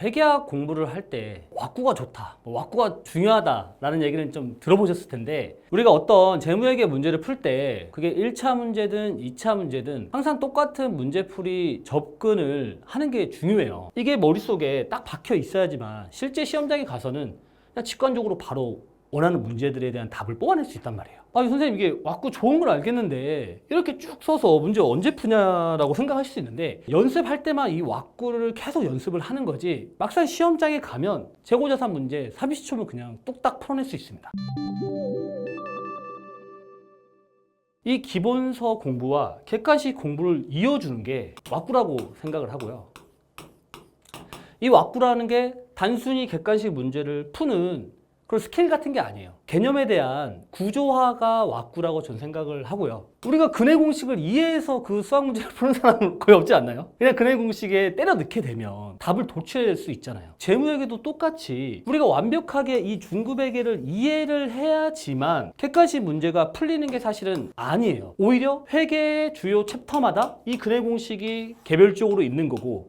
회계학 공부를 할 때 왁구가 좋다, 왁구가 중요하다라는 얘기는 좀 들어보셨을 텐데, 우리가 어떤 재무회계 문제를 풀 때 그게 1차 문제든 2차 문제든 항상 똑같은 문제풀이 접근을 하는 게 중요해요. 이게 머릿속에 딱 박혀 있어야지만 실제 시험장에 가서는 그냥 직관적으로 바로 원하는 문제들에 대한 답을 뽑아낼 수 있단 말이에요. 아니 선생님, 이게 왁구 좋은 걸 알겠는데 이렇게 쭉 써서 문제 언제 푸냐라고 생각하실 수 있는데, 연습할 때만 이 왁구를 계속 연습을 하는 거지, 막상 시험장에 가면 재고자산 문제 30초면 그냥 뚝딱 풀어낼 수 있습니다. 이 기본서 공부와 객관식 공부를 이어주는 게 왁구라고 생각을 하고요. 이 왁구라는 게 단순히 객관식 문제를 푸는 그런 스킬 같은 게 아니에요. 개념에 대한 구조화가 왁구라고 전 생각을 하고요. 우리가 근해 공식을 이해해서 그 수학 문제를 푸는 사람은 거의 없지 않나요? 그냥 근해 공식에 때려 넣게 되면 답을 도출할 수 있잖아요. 재무회계도 똑같이 우리가 완벽하게 이 중급회계를 이해를 해야지만 객관식 문제가 풀리는 게 사실은 아니에요. 오히려 회계의 주요 챕터마다 이 근해 공식이 개별적으로 있는 거고,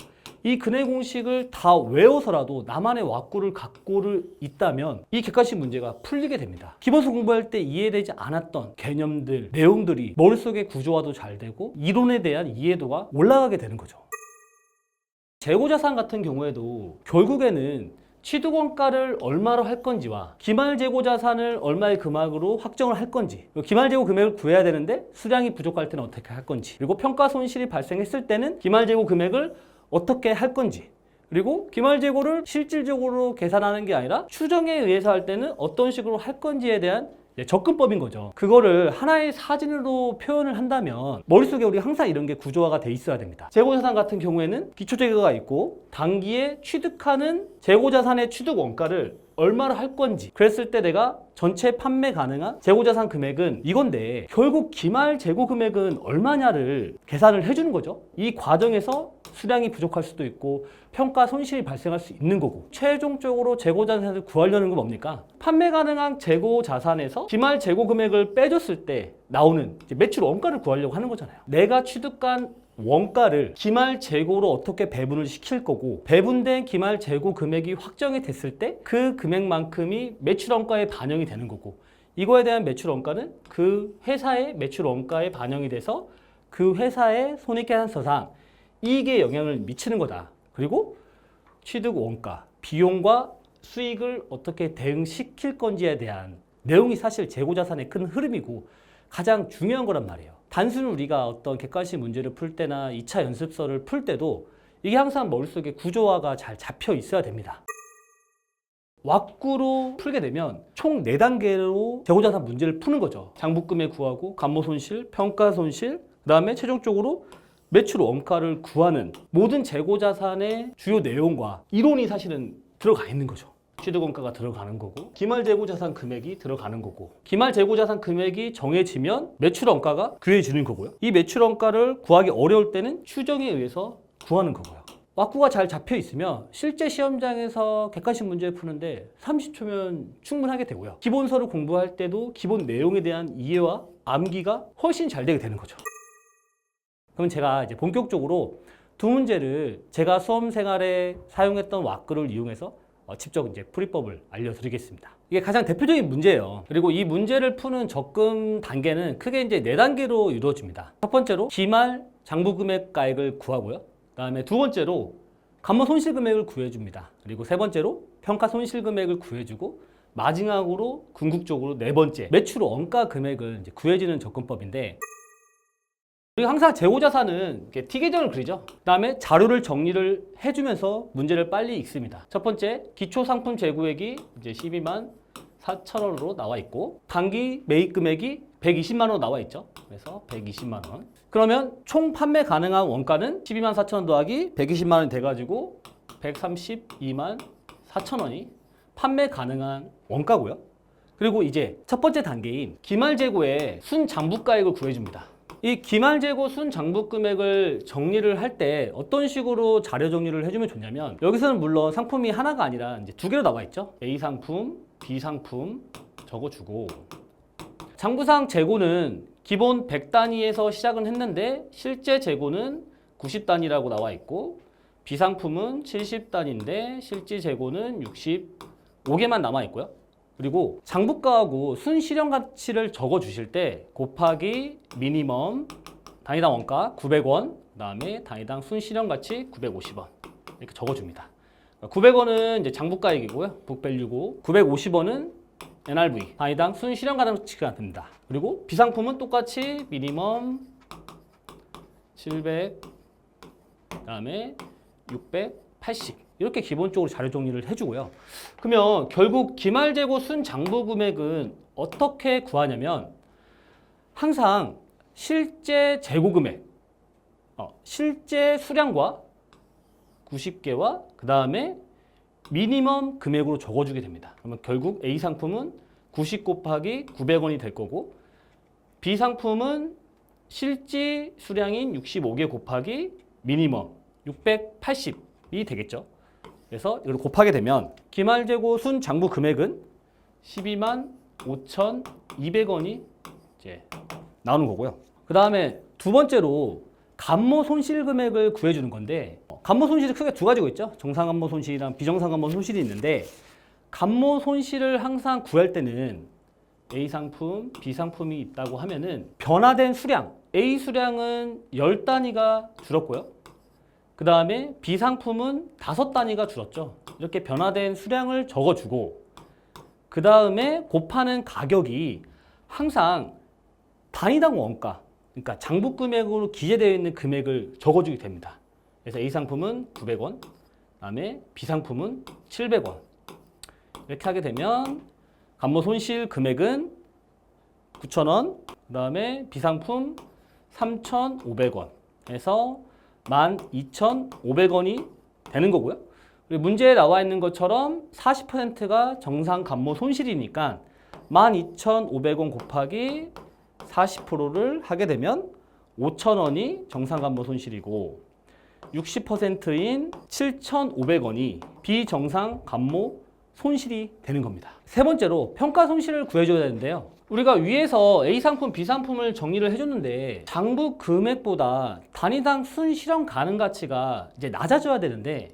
이 근해 공식을 다 외워서라도 나만의 왁구를 갖고를 있다면 이 객관식 문제가 풀리게 됩니다. 기본서 공부할 때 이해되지 않았던 개념들, 내용들이 머릿속에 구조화도 잘 되고 이론에 대한 이해도가 올라가게 되는 거죠. 재고자산 같은 경우에도 결국에는 취득원가를 얼마로 할 건지와 기말재고자산을 얼마의 금액으로 확정을 할 건지, 기말재고 금액을 구해야 되는데 수량이 부족할 때는 어떻게 할 건지, 그리고 평가 손실이 발생했을 때는 기말재고 금액을 어떻게 할 건지, 그리고 기말재고를 실질적으로 계산하는 게 아니라 추정에 의해서 할 때는 어떤 식으로 할 건지에 대한 접근법인 거죠. 그거를 하나의 사진으로 표현을 한다면 머릿속에 우리 항상 이런 게 구조화가 돼 있어야 됩니다. 재고자산 같은 경우에는 기초재고가 있고 단기에 취득하는 재고자산의 취득 원가를 얼마로 할 건지, 그랬을 때 내가 전체 판매 가능한 재고자산 금액은 이건데 결국 기말 재고 금액은 얼마냐를 계산을 해주는 거죠. 이 과정에서 수량이 부족할 수도 있고 평가 손실이 발생할 수 있는 거고, 최종적으로 재고자산을 구하려는 건 뭡니까? 판매 가능한 재고자산에서 기말 재고 금액을 빼줬을 때 나오는 매출 원가를 구하려고 하는 거잖아요. 내가 취득한 원가를 기말 재고로 어떻게 배분을 시킬 거고, 배분된 기말 재고 금액이 확정이 됐을 때 그 금액만큼이 매출 원가에 반영이 되는 거고, 이거에 대한 매출 원가는 그 회사의 매출 원가에 반영이 돼서 그 회사의 손익계산서상 이익에 영향을 미치는 거다. 그리고 취득 원가, 비용과 수익을 어떻게 대응시킬 건지에 대한 내용이 사실 재고자산의 큰 흐름이고 가장 중요한 거란 말이에요. 단순히 우리가 어떤 객관식 문제를 풀 때나 2차 연습서를 풀 때도 이게 항상 머릿속에 구조화가 잘 잡혀 있어야 됩니다. 왁구로 풀게 되면 총 4단계로 재고자산 문제를 푸는 거죠. 장부금액 구하고 감모손실, 평가손실, 그 다음에 최종적으로 매출 원가를 구하는 모든 재고자산의 주요 내용과 이론이 사실은 들어가 있는 거죠. 취득원가가 들어가는 거고, 기말재고자산 금액이 들어가는 거고, 기말재고자산 금액이 정해지면 매출원가가 구해지는 거고요. 이 매출원가를 구하기 어려울 때는 추정에 의해서 구하는 거고요. 왁구가 잘 잡혀 있으면 실제 시험장에서 객관식 문제 푸는데 30초면 충분하게 되고요. 기본서를 공부할 때도 기본 내용에 대한 이해와 암기가 훨씬 잘 되게 되는 거죠. 그럼 제가 이제 본격적으로 두 문제를 제가 수험 생활에 사용했던 왁구를 이용해서 직접 이제 풀이법을 알려드리겠습니다. 이게 가장 대표적인 문제예요. 그리고 이 문제를 푸는 접근 단계는 크게 이제 4단계로 이루어집니다. 첫 번째로 기말 장부금액가액을 구하고요. 그 다음에 두 번째로 감모손실금액을 구해줍니다. 그리고 세 번째로 평가손실금액을 구해주고, 마지막으로 궁극적으로 네 번째 매출 원가 금액을 이제 구해지는 접근법인데, 우리가 항상 재고자산은 이렇게 T계정을 그리죠. 그 다음에 자료를 정리를 해주면서 문제를 빨리 읽습니다. 첫 번째, 기초상품 재고액이 이제 12만 4천 원으로 나와 있고, 단기 매입 금액이 120만 원으로 나와 있죠. 그래서 120만 원. 그러면 총 판매 가능한 원가는 12만 4천 원 더하기 120만 원이 돼가지고 132만 4천 원이 판매 가능한 원가고요. 그리고 이제 첫 번째 단계인 기말재고의 순장부가액을 구해줍니다. 이 기말재고 순장부금액을 정리를 할 때 어떤 식으로 자료 정리를 해주면 좋냐면, 여기서는 물론 상품이 하나가 아니라 이제 두 개로 나와 있죠. A 상품, B 상품 적어주고, 장부상 재고는 기본 100단위에서 시작은 했는데 실제 재고는 90단위라고 나와 있고, 비상품은 70단인데 실질 재고는 65개만 남아있고요. 그리고 장부가하고 순실현 가치를 적어 주실 때 곱하기 미니멈 단위당 원가 900원, 그다음에 단위당 순실현 가치 950원 이렇게 적어 줍니다. 900원은 이제 장부가액이고요. 북밸류고 950원은 NRV 단위당 순실현 가치가 됩니다. 그리고 비상품은 똑같이 미니멈 700 그다음에 680 이렇게 기본적으로 자료 정리를 해주고요. 그러면 결국 기말재고 순장부 금액은 어떻게 구하냐면 항상 실제 재고 금액, 실제 수량과 90개와 그 다음에 미니멈 금액으로 적어주게 됩니다. 그러면 결국 A 상품은 90 곱하기 900원이 될 거고 B 상품은 실지 수량인 65개 곱하기 미니멈 680이 되겠죠. 그래서 이걸 곱하게 되면 기말재고 순장부 금액은 12만 5,200원이 이제 나오는 거고요. 그 다음에 두 번째로 감모 손실 금액을 구해주는 건데 감모 손실이 크게 두 가지가 있죠. 정상 감모 손실이랑 비정상 감모 손실이 있는데 감모 손실을 항상 구할 때는 A 상품, B 상품이 있다고 하면은 변화된 수량 A 수량은 10단위가 줄었고요. 그 다음에 B 상품은 5단위가 줄었죠. 이렇게 변화된 수량을 적어주고 그 다음에 곱하는 가격이 항상 단위당 원가, 그러니까 장부 금액으로 기재되어 있는 금액을 적어주게 됩니다. 그래서 A 상품은 900원, 그 다음에 B 상품은 700원. 이렇게 하게 되면 감모 손실 금액은 9,000원, 그 다음에 B 상품 3,500원 해서 12,500원이 되는 거고요. 그리고 문제에 나와 있는 것처럼 40%가 정상 감모 손실이니까 12,500원 곱하기 40%를 하게 되면 5,000원이 정상 감모 손실이고 60%인 7,500원이 비정상 감모 손실이 되는 겁니다. 세 번째로 평가 손실을 구해줘야 되는데요. 우리가 위에서 A 상품, B 상품을 정리를 해줬는데 장부 금액보다 단위당 순실현 가능 가치가 이제 낮아져야 되는데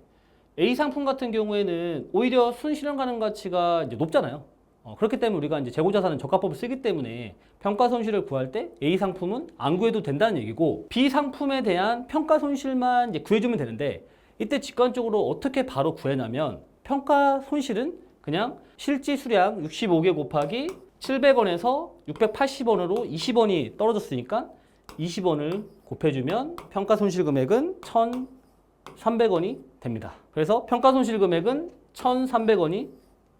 A 상품 같은 경우에는 오히려 순실현 가능 가치가 이제 높잖아요. 그렇기 때문에 우리가 이제 재고자산은 적합법을 쓰기 때문에 평가 손실을 구할 때 A 상품은 안 구해도 된다는 얘기고 B 상품에 대한 평가 손실만 이제 구해주면 되는데 이때 직관적으로 어떻게 바로 구해냐면 평가 손실은 그냥 실지 수량 65개 곱하기 700원에서 680원으로 20원이 떨어졌으니까 20원을 곱해주면 평가 손실 금액은 1,300원이 됩니다. 그래서 평가 손실 금액은 1,300원이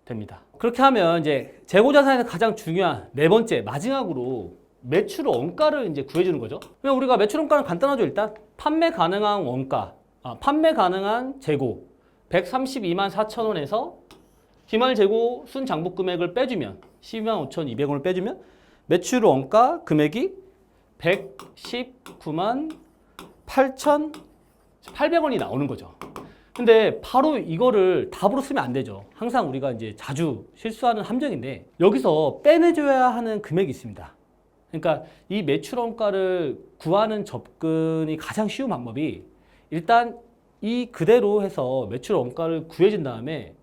됩니다. 그렇게 하면 이제 재고자산에서 가장 중요한 네 번째 마지막으로 매출 원가를 이제 구해주는 거죠. 그냥 우리가 매출 원가는 간단하죠. 일단 판매 가능한 원가, 판매 가능한 재고 132만 4천원에서 기말 재고 순장부 금액을 빼주면 12만 5,200원을 빼주면 매출 원가 금액이 119만 8,800원이 나오는 거죠. 근데 바로 이거를 답으로 쓰면 안 되죠. 항상 우리가 이제 자주 실수하는 함정인데 여기서 빼내줘야 하는 금액이 있습니다. 그러니까 이 매출 원가를 구하는 접근이 가장 쉬운 방법이 일단 이 그대로 해서 매출 원가를 구해준 다음에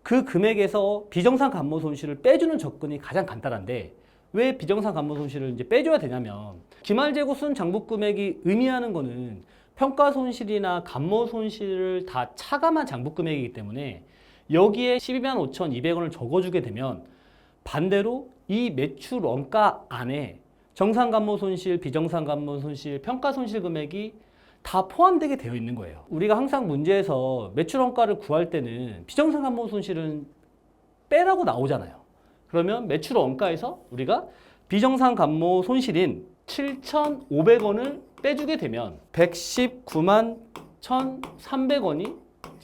그 금액에서 비정상 감모 손실을 빼주는 접근이 가장 간단한데 왜 비정상 감모 손실을 이제 빼줘야 되냐면 기말재고 순장부 금액이 의미하는 거는 평가 손실이나 감모 손실을 다 차감한 장부 금액이기 때문에 여기에 12만 5,200원을 적어주게 되면 반대로 이 매출 원가 안에 정상 감모 손실, 비정상 감모 손실, 평가 손실 금액이 다 포함되게 되어 있는 거예요. 우리가 항상 문제에서 매출 원가를 구할 때는 비정상 감모 손실은 빼라고 나오잖아요. 그러면 매출 원가에서 우리가 비정상 감모 손실인 7,500원을 빼주게 되면 119만 1,300원이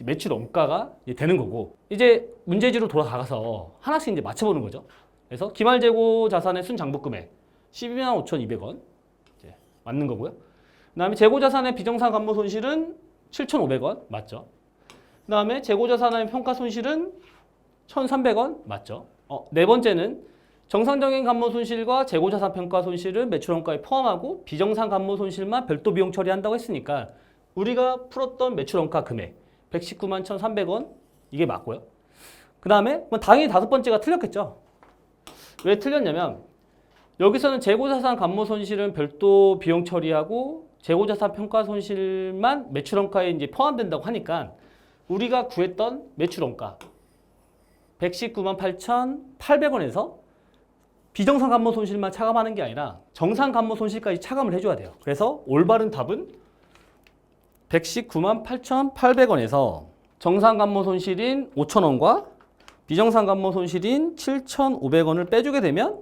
매출 원가가 되는 거고 이제 문제지로 돌아가서 하나씩 이제 맞춰보는 거죠. 그래서 기말재고 자산의 순장부금액 12만 5,200원 이제 맞는 거고요. 그 다음에 재고자산의 비정상 감모 손실은 7,500원 맞죠. 그 다음에 재고자산의 평가 손실은 1,300원 맞죠. 네 번째는 정상적인 감모 손실과 재고자산 평가 손실은 매출원가에 포함하고 비정상 감모 손실만 별도 비용 처리한다고 했으니까 우리가 풀었던 매출 원가 금액 119만 1,300원 이게 맞고요. 그 다음에 당연히 다섯 번째가 틀렸겠죠. 왜 틀렸냐면 여기서는 재고자산 감모 손실은 별도 비용 처리하고 재고자산 평가 손실만 매출 원가에 이제 포함된다고 하니까 우리가 구했던 매출 원가 119만 8,800원에서 비정상 감모 손실만 차감하는 게 아니라 정상 감모 손실까지 차감을 해줘야 돼요. 그래서 올바른 답은 119만 8,800원에서 정상 감모 손실인 5,000원과 비정상 감모 손실인 7,500원을 빼주게 되면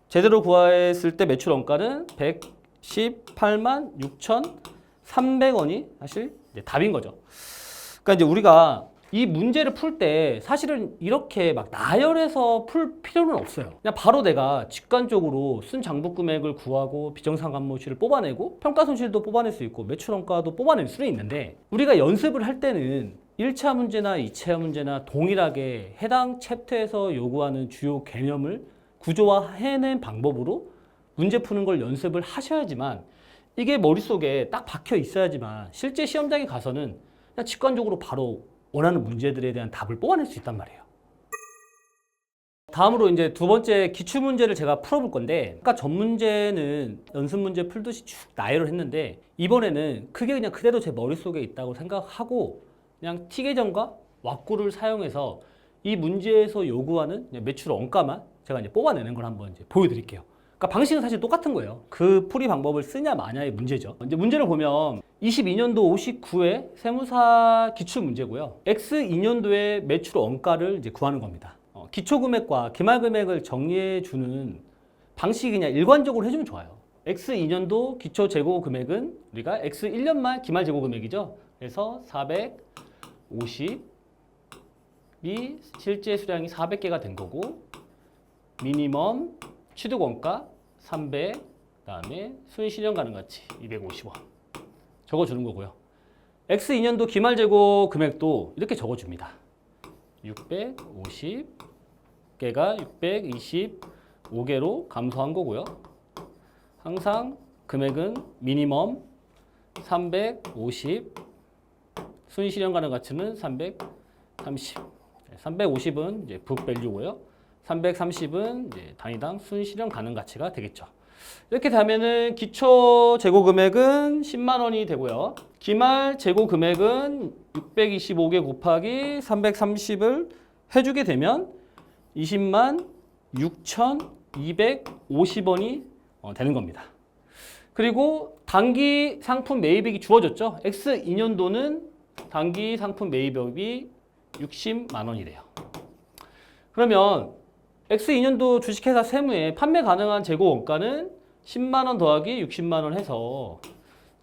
제대로 구했을 때 매출 원가는 118만 6,300원이 사실 이제 답인 거죠. 그러니까 이제 우리가 이 문제를 풀 때 사실은 이렇게 막 나열해서 풀 필요는 없어요. 그냥 바로 내가 직관적으로 순장부 금액을 구하고 비정상 감모실을 뽑아내고 평가 손실도 뽑아낼 수 있고 매출 원가도 뽑아낼 수는 있는데 우리가 연습을 할 때는 1차 문제나 2차 문제나 동일하게 해당 챕터에서 요구하는 주요 개념을 구조화해낸 방법으로 문제 푸는 걸 연습을 하셔야지만 이게 머릿속에 딱 박혀 있어야지만 실제 시험장에 가서는 그냥 직관적으로 바로 원하는 문제들에 대한 답을 뽑아낼 수 있단 말이에요. 다음으로 이제 두 번째 기출문제를 제가 풀어볼 건데 아까 전 문제는 연습 문제 풀듯이 쭉 나열을 했는데 이번에는 그게 그냥 그대로 제 머릿속에 있다고 생각하고 그냥 T계정과 왁구를 사용해서 이 문제에서 요구하는 매출 원가만 제가 이제 뽑아내는 걸 한번 이제 보여드릴게요. 그러니까 방식은 사실 똑같은 거예요. 그 풀이 방법을 쓰냐 마냐의 문제죠. 이제 문제를 보면 22년도 59회 세무사 기출 문제고요. X2년도의 매출 원가를 이제 구하는 겁니다. 기초금액과 기말금액을 정리해 주는 방식이 그냥 일관적으로 해주면 좋아요. X2년도 기초 재고 금액은 우리가 X1년 말 기말 재고 금액이죠. 그래서 450이 실제 수량이 400개가 된 거고 미니멈 취득 원가 300, 그다음에 순실현 가능가치 250원 적어주는 거고요. X2년도 기말 재고 금액도 이렇게 적어줍니다. 650개가 625개로 감소한 거고요. 항상 금액은 미니멈 350, 순실현 가능가치는 330. 350은 이제 북밸류고요. 330은 이제 단위당 순실현 가능 가치가 되겠죠. 이렇게 되면은 기초 재고 금액은 10만 원이 되고요. 기말 재고 금액은 625개 곱하기 330을 해주게 되면 20만 6,250원이 되는 겁니다. 그리고 단기 상품 매입액이 주어졌죠. X2년도는 단기 상품 매입액이 60만 원이래요. 그러면 X2년도 주식회사 세무에 판매 가능한 재고 원가는 10만 원 더하기 60만 원 해서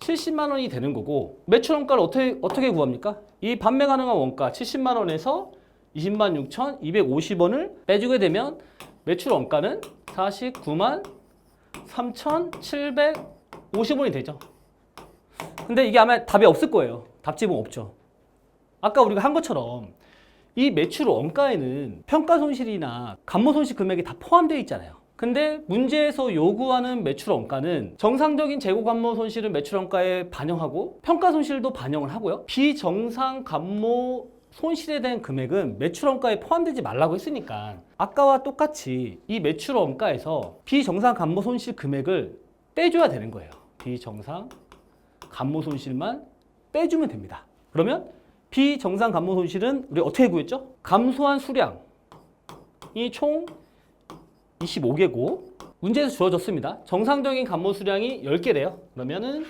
70만 원이 되는 거고 매출 원가를 어떻게 구합니까? 이 판매 가능한 원가 70만 원에서 20만 6,250원을 빼주게 되면 매출 원가는 49만 3,750원이 되죠. 근데 이게 아마 답이 없을 거예요. 답집은 없죠. 아까 우리가 한 것처럼 이 매출 원가에는 평가 손실이나 감모 손실 금액이 다 포함되어 있잖아요. 근데 문제에서 요구하는 매출 원가는 정상적인 재고 감모 손실은 매출 원가에 반영하고 평가 손실도 반영을 하고요. 비정상 감모 손실에 대한 금액은 매출 원가에 포함되지 말라고 했으니까 아까와 똑같이 이 매출 원가에서 비정상 감모 손실 금액을 떼줘야 되는 거예요. 비정상 감모 손실만 빼주면 됩니다. 그러면 비정상 감모 손실은 우리 어떻게 구했죠? 감소한 수량이 총 25개고 문제에서 주어졌습니다. 정상적인 감모 수량이 10개래요. 그러면은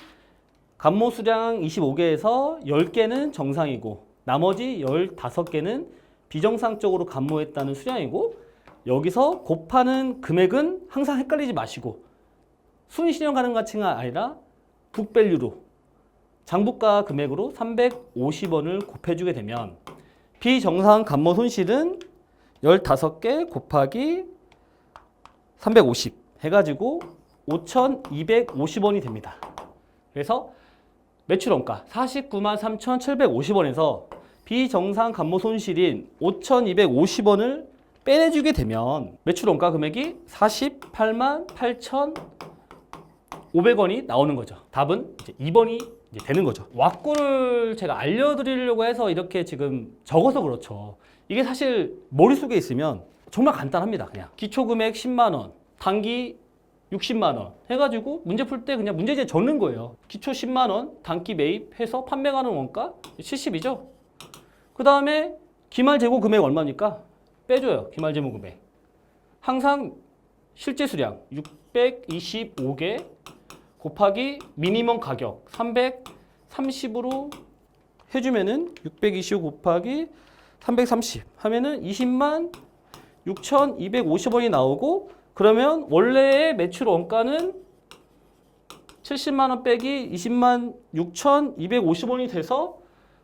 감모 수량 25개에서 10개는 정상이고 나머지 15개는 비정상적으로 감모했다는 수량이고 여기서 곱하는 금액은 항상 헷갈리지 마시고 순실현 가능 가치가 아니라 북밸류로 장부가 금액으로 350원을 곱해주게 되면 비정상 감모 손실은 15개 곱하기 350 해가지고 5,250원이 됩니다. 그래서 매출 원가 49만 3,750원에서 비정상 감모 손실인 5,250원을 빼내주게 되면 매출 원가 금액이 48만 8,500원이 나오는 거죠. 답은 이제 2번이 이제 되는 거죠. 왁구를 제가 알려드리려고 해서 이렇게 지금 적어서 그렇죠. 이게 사실 머릿속에 있으면 정말 간단합니다. 그냥 기초금액 10만 원, 단기 60만 원 해가지고 문제 풀 때 그냥 문제지에 적는 거예요. 기초 10만 원, 단기 매입해서 판매가는 원가 70이죠. 그 다음에 기말 재고 금액 얼마입니까? 빼줘요. 기말 재고 금액. 항상 실제 수량 625개 곱하기 미니멈 가격 330으로 해주면은 625 곱하기 330 하면은 20만 6,250원이 나오고, 그러면 원래의 매출 원가는 70만 원 빼기 20만 6,250원이 돼서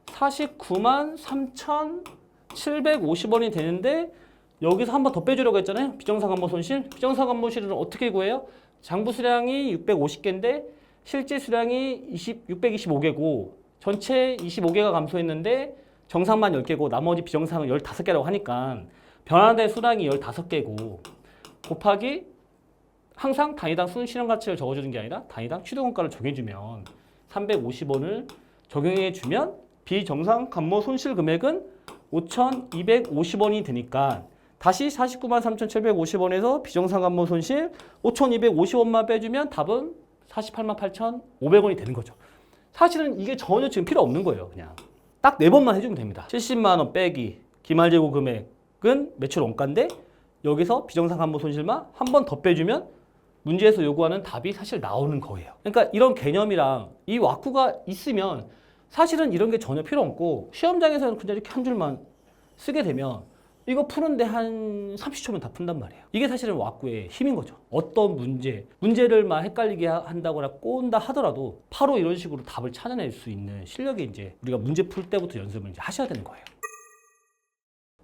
49만 3,750원이 되는데, 여기서 한 번 더 빼주려고 했잖아요. 비정상간모 손실. 비정상간모 손실은 어떻게 구해요? 장부 수량이 650개인데 실제 수량이 625개고 전체 25개가 감소했는데 정상만 10개고 나머지 비정상은 15개라고 하니까 변환된 수량이 15개고 곱하기 항상 단위당 순실현 가치를 적어주는 게 아니라 단위당 취득원가를 정해주면 350원을 적용해주면 비정상 감모 손실 금액은 5,250원이 되니까 다시 49만 3,750원에서 비정상 감모 손실 5,250원만 빼주면 답은 48만 8,500원이 되는 거죠. 사실은 이게 전혀 지금 필요 없는 거예요. 그냥 딱 4번만 해주면 됩니다. 70만 원 빼기 기말재고 금액은 매출 원가인데 여기서 비정상 감모 손실만 한 번 더 빼주면 문제에서 요구하는 답이 사실 나오는 거예요. 그러니까 이런 개념이랑 이 왁구가 있으면 사실은 이런 게 전혀 필요 없고 시험장에서는 그냥 이렇게 한 줄만 쓰게 되면 이거 푸는데 한 30초면 다 푼단 말이에요. 이게 사실은 왁구의 힘인 거죠. 어떤 문제를만 헷갈리게 한다거나 꼬은다 하더라도 바로 이런 식으로 답을 찾아낼 수 있는 실력이 이제 우리가 문제 풀 때부터 연습을 이제 하셔야 되는 거예요.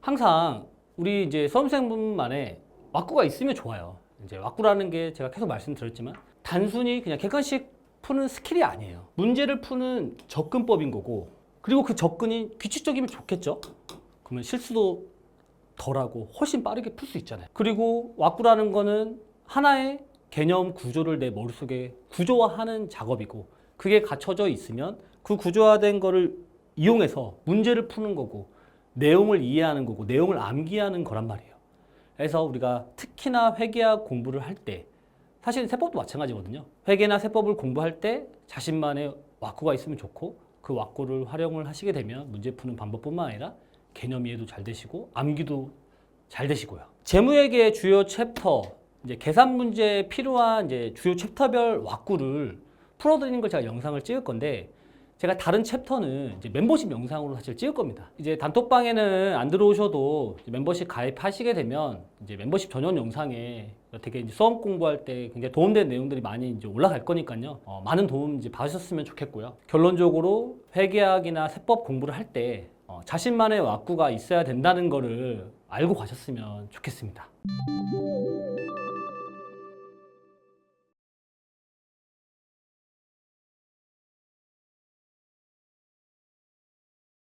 항상 우리 이제 수험생분만의 왁구가 있으면 좋아요. 이제 왁구라는 게 제가 계속 말씀드렸지만 단순히 그냥 객관식 푸는 스킬이 아니에요. 문제를 푸는 접근법인 거고, 그리고 그 접근이 규칙적이면 좋겠죠. 그러면 실수도 덜하고 훨씬 빠르게 풀 수 있잖아요. 그리고 왁구라는 거는 하나의 개념 구조를 내 머릿속에 구조화하는 작업이고, 그게 갖춰져 있으면 그 구조화된 거를 이용해서 문제를 푸는 거고 내용을 이해하는 거고 내용을 암기하는 거란 말이에요. 그래서 우리가 특히나 회계학 공부를 할 때 사실 세법도 마찬가지거든요. 회계나 세법을 공부할 때 자신만의 왁구가 있으면 좋고 그 왁구를 활용을 하시게 되면 문제 푸는 방법뿐만 아니라 개념 이해도 잘 되시고 암기도 잘 되시고요. 재무회계의 주요 챕터, 이제 계산 문제에 필요한 이제 주요 챕터별 왁구를 풀어드리는 걸 제가 영상을 찍을 건데, 제가 다른 챕터는 이제 멤버십 영상으로 사실 찍을 겁니다. 이제 단톡방에는 안 들어오셔도 멤버십 가입하시게 되면 이제 멤버십 전용 영상에 되게 이제 수험 공부할 때 굉장히 도움되는 내용들이 많이 이제 올라갈 거니까요. 많은 도움 이제 받으셨으면 좋겠고요. 결론적으로 회계학이나 세법 공부를 할 때 자신만의 왁구가 있어야 된다는 거를 알고 가셨으면 좋겠습니다.